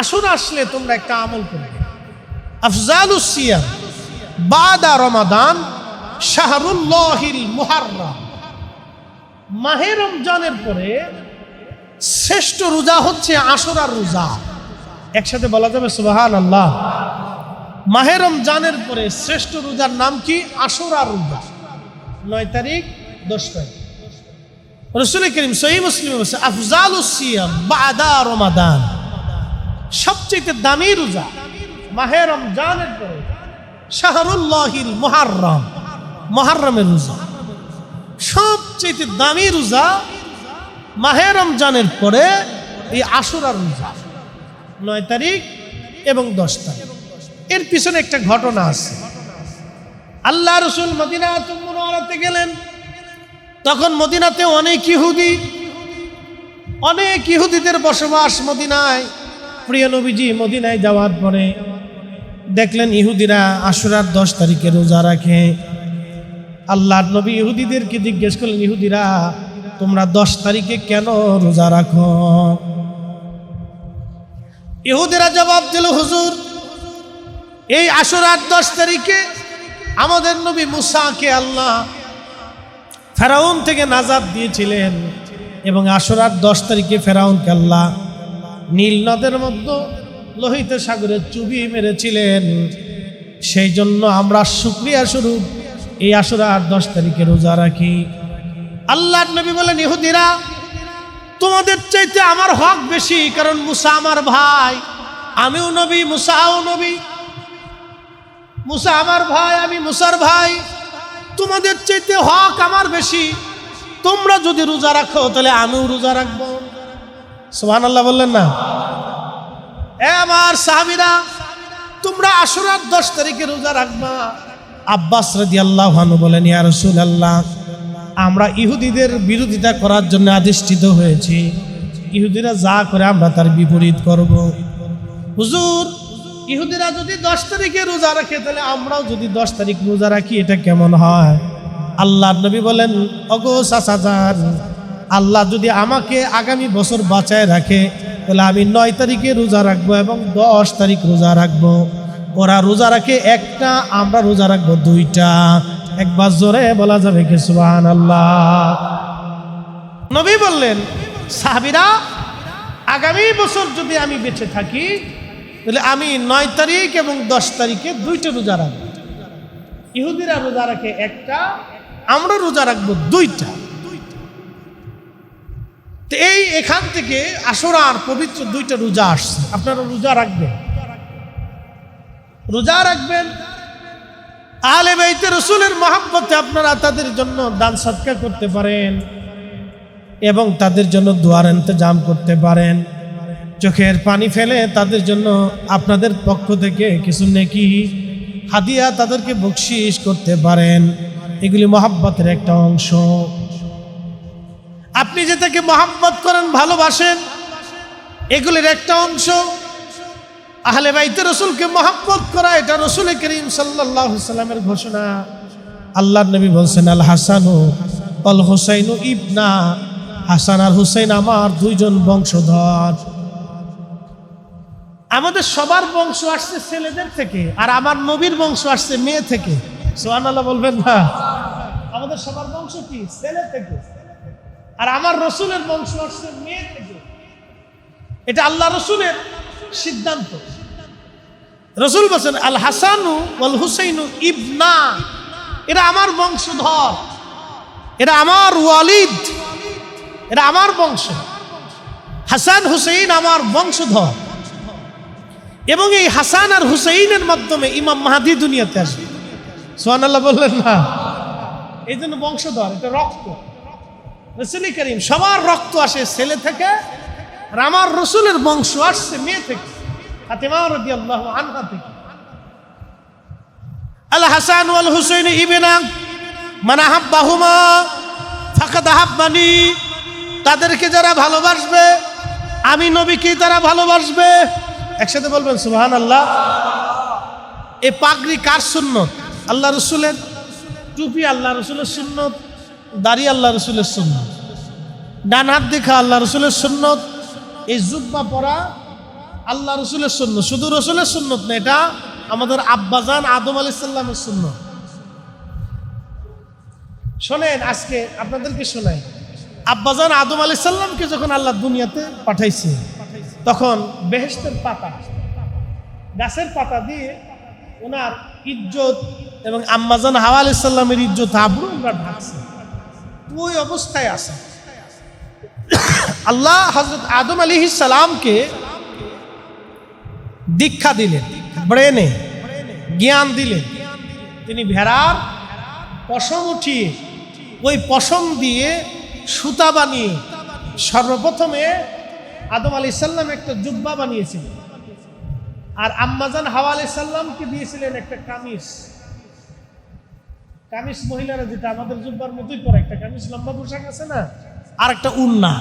আশুরা আসলে তোমরা একটা আমল করবে। আফজালুস সিয়াম বাদা রমাদান শাহরুল্লাহিল মুহাররম। মাহে রমজানের পরে শ্রেষ্ঠ রোজা হচ্ছে আশুরার রোজা। একসাথে বলা যাবে সুবহানাল্লাহ। মাহে রমজানের পরে শ্রেষ্ঠ রোজার নাম কি? আশুরার রোজা। 9 তারিখ 10 তারিখ রাসূল করিম সহিহ মুসলিমে বলেছে, আফজালুস সিয়াম বাদা রমাদান, সবচেয়ে দামি রোজা মাহে রমজানের পরে শাহরুল্লাহিল মুহাররম, মুহাররমের রোজা। সবচেয়ে দামি রোজা মাহে রমজানের পরে এই আশুরার রোজা, 9 তারিখ এবং 10 তারিখ। এর পিছনে একটা ঘটনা আছে। আল্লাহ রাসূল মদিনাতুল মুনাওয়ারাতে গেলেন, তখন মদিনাতে অনেক ইহুদি অনেক ইহুদিদের বসবাস মদিনায়। প্রিয় নবীজি মদিনায় যাওয়ার পরে দেখলেন ইহুদিরা আশুরার 10 তারিখে রোজা রাখে। আল্লাহর নবী ইহুদিদেরকে জিজ্ঞেস করলেন, ইহুদিরা তোমরা 10 তারিখে কেন রোজা রাখো? ইহুদিরা জবাব দিল, হুজুর এই আশুরার 10 তারিখে আমাদের নবী মুসাকে আল্লাহ ফেরাউন থেকে নাজাত দিয়েছিলেন, এবং আশুরার 10 তারিখে ফেরাউনকে আল্লাহ নীল নদের মধ্যে লোহিত সাগরে চুবিয়ে মেরেছিলেন। সেই জন্য আমরা শুকরিয়া স্বরূপ এই আশুরার 10 তারিখে রোজা রাখি। আল্লাহর নবী বলেন, ইহুদিরা তোমাদের চাইতে আমার হক বেশি, কারণ মুসা আমার ভাই, আমিও নবী, মুসাও নবী। মুসা আমার ভাই, আমি মুসার ভাই, তোমাদের চাইতে হক আমার বেশি। তোমরা যদি রোজা রাখো তাহলে আমিও রোজা রাখবো। সুবহানাল্লাহ বললেন না? আমার সাহাবীরা তোমরা আশুরার 10 তারিখে রোজা রাখবা। আব্বাস রাদিয়াল্লাহু আনহু বলেন, ইয়া রাসূলুল্লাহ আমরা ইহুদিদের বিরোধিতা করার জন্য আদিষ্ঠিত হয়েছি, ইহুদিরা যা করে আমরা তার বিপরীত করব। হুজুর ইহুদিরা যদি 10 তারিখে রোজা রাখে তাহলে আমরাও যদি 10 তারিখ রোজা রাখি, এটা কেমন হয়? আল্লাহর নবী বলেন, ওগো চাচাজান, আল্লাহ যদি আমাকে আগামী বছর বাঁচায় রাখে তাহলে আমি 9 তারিখে রোজা রাখবো এবং 10 তারিখ রোজা রাখবো। ওরা রোজা রাখে একটা, আমরা রোজা রাখবো 2টা। একবার জোরে বলা যাবে কি সুবহানাল্লাহ? নবী বললেন, সাহাবীরা আগামী বছর যদি আমি বেঁচে থাকি তাহলে আমি 9 তারিখ এবং 10 তারিখে 2টা রোজা রাখবো। ইহুদিরা রোজা রাখে একটা, আমরা রোজা রাখবো 2টা। তো এখান থেকে আশুরার পবিত্র 2টা রোজা আসছে। আপনারা রোজা রাখবেন, রোজা রাখবেন। আহলে বাইতে রাসূলের মহব্বতে আপনারা তাদের জন্য দান সদকা করতে পারেন এবং তাদের জন্য দোয়ার ইন্তজাম করতে পারেন। চোখের পানি ফেলে তাদের জন্য আপনাদের পক্ষ থেকে কিছু নেকি হাদিয়া তাদেরকে বকশিশ করতে পারেন। এগুলি মহব্বতের একটা অংশ। আপনি যেটাকে মহব্বত করেন, ভালোবাসেন, এগুলির একটা অংশ। আহলে বাইতে রাসূলকে মহব্বত করা এটা রাসূল করিম সাল্লাল্লাহু আলাইহি সাল্লামের ঘোষণা। আল্লাহর নবী বলেন, আল হাসানু ওয়াল হুসাইনু ইবনা, হাসান আর হুসাইন আমার 2 জন বংশধর। আমাদের সবার বংশ আসছে ছেলেদের থেকে, আর আমার নবীর বংশ আসছে মেয়ে থেকে। সুবহানাল্লাহ বলবেন না? আমাদের সবার বংশ কি? ছেলে থেকে। আর আমার রাসূলের বংশ আসছে মেয়ে থেকে। এটা আল্লাহ রাসূলের সিদ্ধান্ত। রাসূল বলেন, আল হাসানু ওয়াল হুসাইনু ইবনা, এরা আমার বংশধর, এরা আমার ওয়ালিদ, এরা আমার বংশ। হাসান হুসাইন আমার বংশধর, এবং এই হাসান আর হুসাইনের মাধ্যমে ইমাম মাহদী দুনিয়াতে আসবে। সুবহানাল্লাহ বললেন না? এই জন্য বংশধর, এটা রক্ত। রাসূল করিম সবার রক্ত আসে ছেলে থেকে, আর আমার রাসূলের বংশ আসছে মেয়ে থেকে, ফাতেমা রাদিয়াল্লাহু আনহা থেকে। আল হাসান ওয়াল হুসাইন ইবনা মান আহাব্বাহুমা ফাকাদ আহাব্বানি, তাদেরকে যারা ভালোবাসবে আমি নবীকে তারা ভালোবাসবে। একসাথে বলবেন সুবহানাল্লাহ। এই পাগড়ি কার সুন্নত? আল্লাহ রাসূলের। টুপি আল্লাহ রাসূলের সুন্নত, দাড়ি আল্লাহ রাসূলের সুন্নত, ডান হাত দেখা আল্লাহ রাসূলের সুন্নত, এই জুব্বা পরা আল্লাহ রাসূলের সুন্নত। শুধু রাসূলের সুন্নত না, এটা আমাদের আব্বাজান আদম আলাইহিস সালামের সুন্নত। শোনেন, আজকে আপনাদেরকে শোনাই, আব্বাজান আদম আলাইহিস সালামকে যখন আল্লাহ দুনিয়াতে পাঠাইছে তখন বেহেশতের পাতা, গাছের পাতা দিয়ে ওনার ইজ্জত এবং আম্মাজান হাওয়া আলাইহিস সালামের ইজ্জত আবরু আমরা ঢাকছে। ওই অবস্থায় আছে আল্লাহ হযরত আদম আলাইহিস সালামকে দীক্ষা দিলেন, ব্রেনে জ্ঞান দিলেন। তিনি ভেড়ার পশম উঠিয়ে ওই পশম দিয়ে সুতা বানিয়ে সর্বপ্রথমে আদম আলাইহিস সালাম একটা জুব্বা বানিয়েছিলেন, আর আম্মাজান হাওয়া আলাইহিস সালামকে দিয়েছিলেন একটা কামিজ। কামিজ মহিলারা যেটা আমাদের জুব্বার মতোই পরে, একটা কামিজ লম্বা পোশাক আছে না, আর একটা উন্না।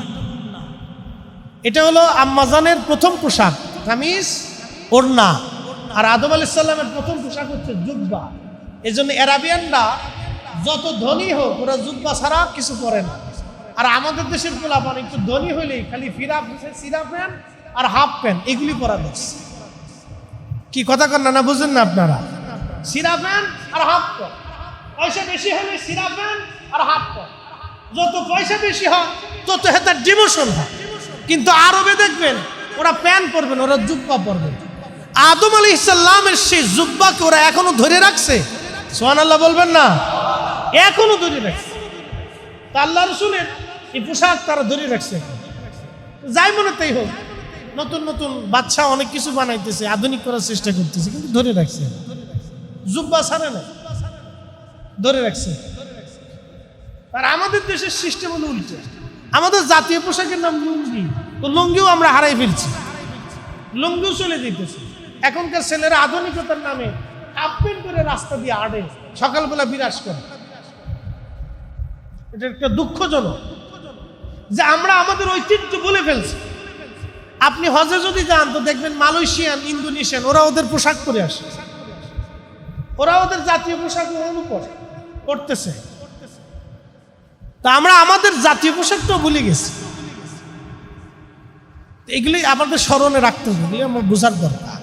এটা হলো আম্মাজানের প্রথম পোশাক, কামিজ, ওড়না। আর আদম আলাইহিস সালামের প্রথম পোশাক হচ্ছে জুব্বা। এই জন্য আরাবিয়ানরা যত ধনী হোক ওরা জুব্বা ছাড়া কিছু পরে না। আর আমাদের দেশের পোলাপান একটু ধনী হইলেই খালি সিরা প্যান্ট আর হাফ প্যান্ট এগুলি পরা দোষ। কি কথা কন না বুঝেন না আপনারা? সিরা প্যান্ট আর হাফ প্যান্ট, পয়সা বেশি হলে সিরা প্যান্ট আর হাফ প্যান্ট। যত পয়সা বেশি হয় তত হেতার ডিমোশন হয়। কিন্তু আরবে দেখবেন ওরা প্যান্ট পরবেন, ওরা জুব্বা পরবেন। আদম আলাইহিস সালামের সেই জুব্বাকে ওরা এখনো ধরে রাখছে। সুবহানাল্লাহ বলবেন না? এখনো ধরে রাখছে। তা আল্লাহ রাসূলের এই পোশাক তারা ধরে রাখছে। যাই মনে তাই হোক, নতুন নতুন বাচ্চা অনেক কিছু বানাইতেছে, আধুনিক করার চেষ্টা করতেছে, কিন্তু ধরে রাখছে। জুব্বা ছাড়ে না, ধরে রাখছে। আর আমাদের দেশের সিস্টেম হলো উল্টো। আমাদের জাতীয় পোশাকের নাম লুঙ্গি, তো লুঙ্গিও আমরা হারাই ফেলছি, লুঙ্গিও চলে দিতেছে। এখনকার ছেলেরা আধুনিকতার নামে হাফ প্যান্ট করে রাস্তা দিয়ে আড়ে, সকালবেলা বিরাজ করে। এটা একটা দুঃখজনক যে আমরা আমাদের ঐতিহ্য ভুলে ফেলছি। আপনি হজে যদি যান তো দেখবেন মালয়েশিয়ান, ইন্দোনেশিয়ান ওরা ওদের পোশাক পরে আসে, ওরা ওদের জাতীয় পোশাক পরতেছে। তা আমরা আমাদের জাতীয় পোশাকটাও ভুলে গেছি। এগুলি আমাদের স্মরণে রাখতে হবে, এগুলি আমার বোঝার দরকার।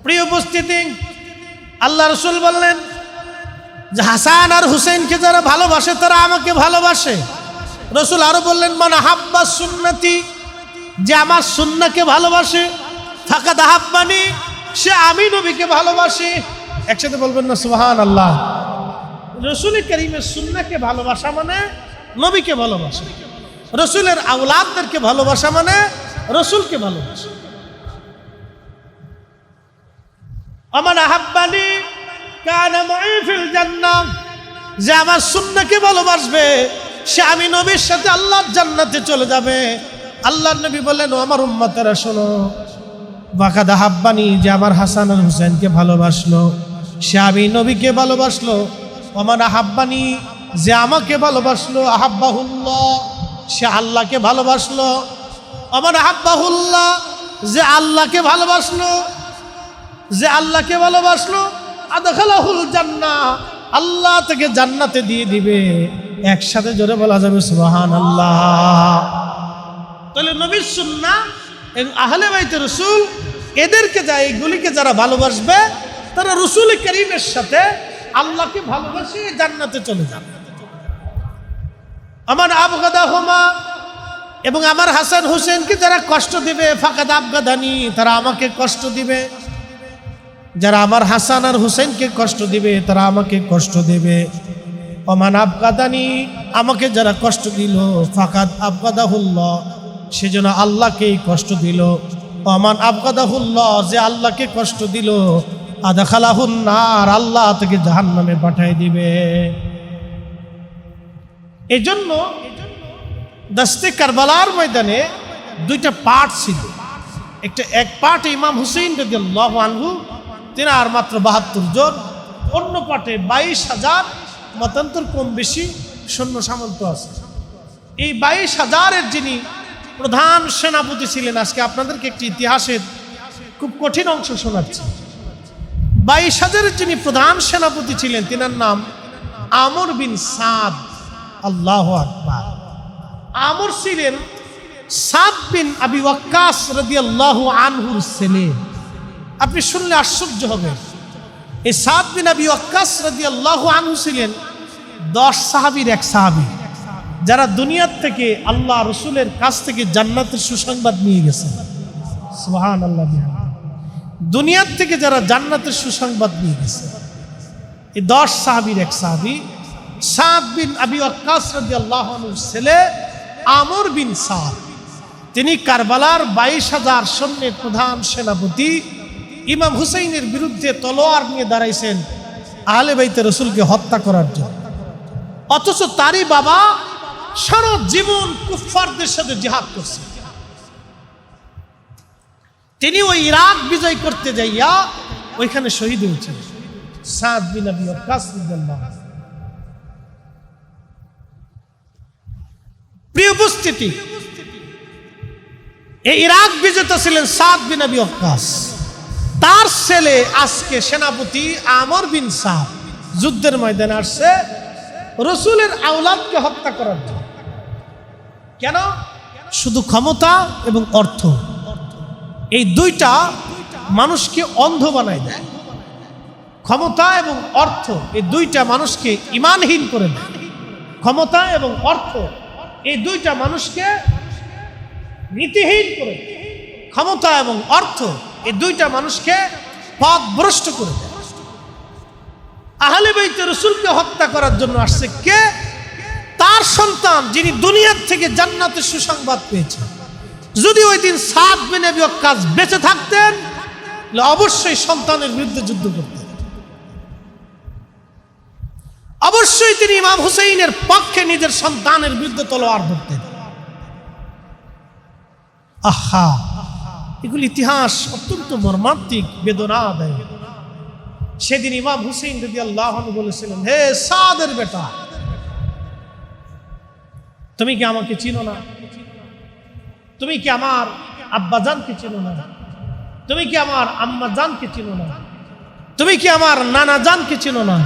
প্রিয় উপস্থিতি, আল্লাহ রাসূল বললেন যে হাসান আর হুসেনকে যারা ভালোবাসে তারা আমাকে ভালোবাসে। রাসূল আরো বললেন মান হাব্বা সুন্নতি, যে আমার সুন্নাহকে ভালোবাসে, ফাকাদ আহাব্বানি, সে আমি নবীকে ভালোবাসি। একসাথে বলবেন না সুবহানাল্লাহ? রাসূল কারীমের সুন্নাহকে ভালোবাসা মানে নবীকে ভালোবাসা, রাসূলের আওলাদদেরকে ভালোবাসা মানে রাসূলকে ভালোবাসা। আমান আহাব্বানি কানা মাই ফিল জান্নাহ, যে আমার সুন্নাহকে ভালোবাসবে সে আমি নবীর সাথে আল্লাহর জান্নাতে চলে যাবে। আল্লাহর নবী বললেন, ও আমার উম্মতেরা শোনো, ফাকাদ আহাব্বানি, যে আমার হাসান আর হুসেনকে ভালোবাসলো সে আমি নবীকে ভালোবাসলো। ওমান আহাব্বানি, যে আমাকে ভালোবাসলো, আহাব্বাহুল্লাহ, সে আল্লাহকে ভালোবাসলো। ওমান আহাব্বাহুল্লাহ, যে আল্লাহকে ভালোবাসলো, যে আল্লাহকে ভালোবাসলো, আদখালাহুল জান্নাহ, আল্লাহ থেকে জান্নাতে দিয়ে দিবে। একসাথে জোরে বলা যাবে সুবহানাল্লাহ। তাহলে নবীর সুন্নাহ এবং আহলে বাইতে রাসূল এদেরকে যা এইগুলিকে যারা ভালোবাসবে তারা রাসূল কারীমের সাথে আল্লাহকে ভালোবাসে জান্নাতে চলে যাবে। আমার আবগাদাহুমা, এবং আমার হাসান হুসেনকে যারা কষ্ট দিবে, ফাকাদ আবগাদানি, তারা আমাকে কষ্ট দিবে। যারা আমার হাসান আর হুসেনকে কষ্ট দিবে তারা আমাকে কষ্ট দেবে। ওমান আবগাদানি, আমাকে যারা কষ্ট দিল, ফাকাদ আবগাদাহুল্লাহ, সেজন্য আল্লাহকেই কষ্ট দিল। ওমান আবগাদাহুল্লাহ, যে আল্লাহকে কষ্ট দিল, আদখালাহুন নার, আল্লাহ থেকে জাহান্নামে পাঠিয়ে দিবে। এই জন্য দস্তে কারবালার ময়দানে দুইটা পার্ট ছিল। এক পার্ট ইমাম হুসেইন রাদিয়াল্লাহু আনহু, তিনি আর মাত্র ৭২ জন, অন্য পার্টে ২২,০০০ মতান্তর কম বেশি সৈন্য সামন্ত আছে। এই ২২,০০০-এর যিনি প্রধান সেনাপতি ছিলেন, আজকে আপনাদেরকে একটি ইতিহাসের খুব কঠিন অংশ শোনাচ্ছি। ২২,০০০-এর যিনি প্রধান সেনাপতি ছিলেন তিনার নাম আমর বিন সাদ। আল্লাহু আকবার। আমর ছিলেন সাদ বিন আবি ওয়াক্কাস রাদিয়াল্লাহু আনহুর ছেলে। আপনি শুনলে আশ্চর্য হবেন, এই সাদ বিন আবি ওয়াক্কাস রাদিয়াল্লাহু আনহু ছিলেন 10 সাহাবীর এক সাহাবী, যারা দুনিয়ার থেকে আল্লাহ রসুলের কাছ থেকে জান্নাতের সুসংবাদ নিয়ে গেছেন। সুবহানাল্লাহ। দুনিয়ার থেকে যারা জান্নাতের সুসংবাদ নিয়ে গেছে, এই 10 সাহাবীর এক সাহাবী সাদ বিন আবি ওয়াক্কাস রাদিয়াল্লাহু আনহুর ছেলে আমর বিন সাদ। তিনি কারবালার 22,০০০ সৈন্যের প্রধান সেনাপতি। ইমাম হুসাইনের বিরুদ্ধে তলোয়ার নিয়ে দাঁড়াইছেন আহলে বাইতে রাসূলকে হত্যা করার জন্য। অথচ তারই বাবা সারা জীবন কুফফারদের সাথে জিহাদ করছে। তিনি ওই ইরাক বিজয় করতে যাইয়া ওইখানে শহীদ হয়েছেন। সাদ বিন আবি ওয়াক্কাস রাদিয়াল্লাহু আনহু। প্রিয় উপস্থিতি, এই ইরাক বিজেতা ছিলেন সাদ বিন আবি ওয়াক্কাস। তার ছেলে আজকে সেনাপতি আমর বিন সাদ যুদ্ধের ময়দানে আসছে রসুলের আওলাদকে হত্যা করার জন্য। কেন? শুধু ক্ষমতা এবং অর্থ, এই দুইটা মানুষকে অন্ধ বানায় দেয়। ক্ষমতা এবং অর্থ এই দুইটা মানুষকে ঈমানহীন করে দেয়। ক্ষমতা এবং অর্থ এই দুইটা মানুষকে নীতিহীন করে দেয়। ক্ষমতা এবং অর্থ এই দুইটা মানুষকে পথভ্রষ্ট করে দেয়। আহলে বাইত রাসূলকে হত্যা করার জন্য আসছে কে? তার সন্তান, যিনি দুনিয়ার থেকে জান্নাতের সুসংবাদ পেয়েছেন। যদি ওই দিন সাদ বিন আবি ওয়াক্কাস বেঁচে থাকতেন, অবশ্যই সন্তানের বিরুদ্ধে যুদ্ধ করতেন। অবশ্যই তিনি ইমাম হুসাইনের পক্ষে নিজের সন্তানের বিরুদ্ধে তলোয়ার ধরতেন। আহা, এগুলি ইতিহাস অত্যন্ত মর্মান্তিক, বেদনাদায়ক। সেদিন ইমাম হুসাইন রাদিয়াল্লাহু আনহু বলেছিলেন, হে সাদের বেটা, তুমি কি আমাকে চিনো না? তুমি কি আমার আব্বাজানকে চিনো না? তুমি কি আমার আম্মাজানকে চিনো না? তুমি কি আমার নানাজানকে চিনো না?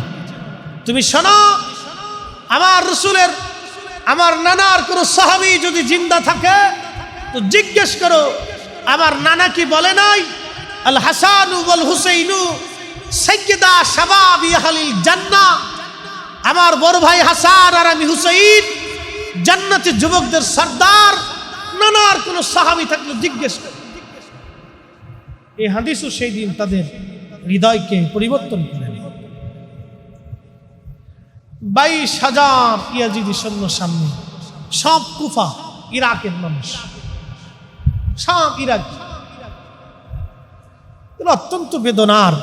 তুমি শোনো, আমার রাসূলের, আমার নানার কোন সাহাবী যদি জিন্দা থাকে তো জিজ্ঞেস করো, আমার নানা কি বলে নাই, আল হাসানু ওয়াল হুসাইনু সাইয়্যিদা শাবাবি আহলিল জান্নাহ, আমার বড় ভাই হাসান আর আমি হুসাইন জান্নাতের যুবকদের সর্দার। নানার কোন সাহাবী থাকলে জিজ্ঞেস করো। এই হাদিসও সেই দিন তাদের হৃদয়কে পরিবর্তন করে। 22,000 ইয়াজিদি সৈন্য সামনে, সব কুফা, ইরাকের মানুষ, সব ইরাকি। অত্যন্ত বেদনার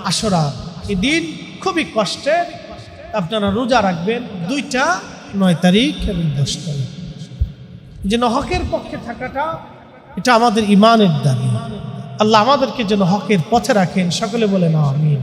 আশরা এই দিন, খুবই কষ্টের। আপনারা রোজা রাখবেন 2টা 9 তারিখ এবং 10 তারিখ। যেন হকের পক্ষে থাকাটা, এটা আমাদের ইমানের দাবি। আল্লাহ আমাদেরকে যেন হকের পথে রাখেন। সকলে বলেন আমিন।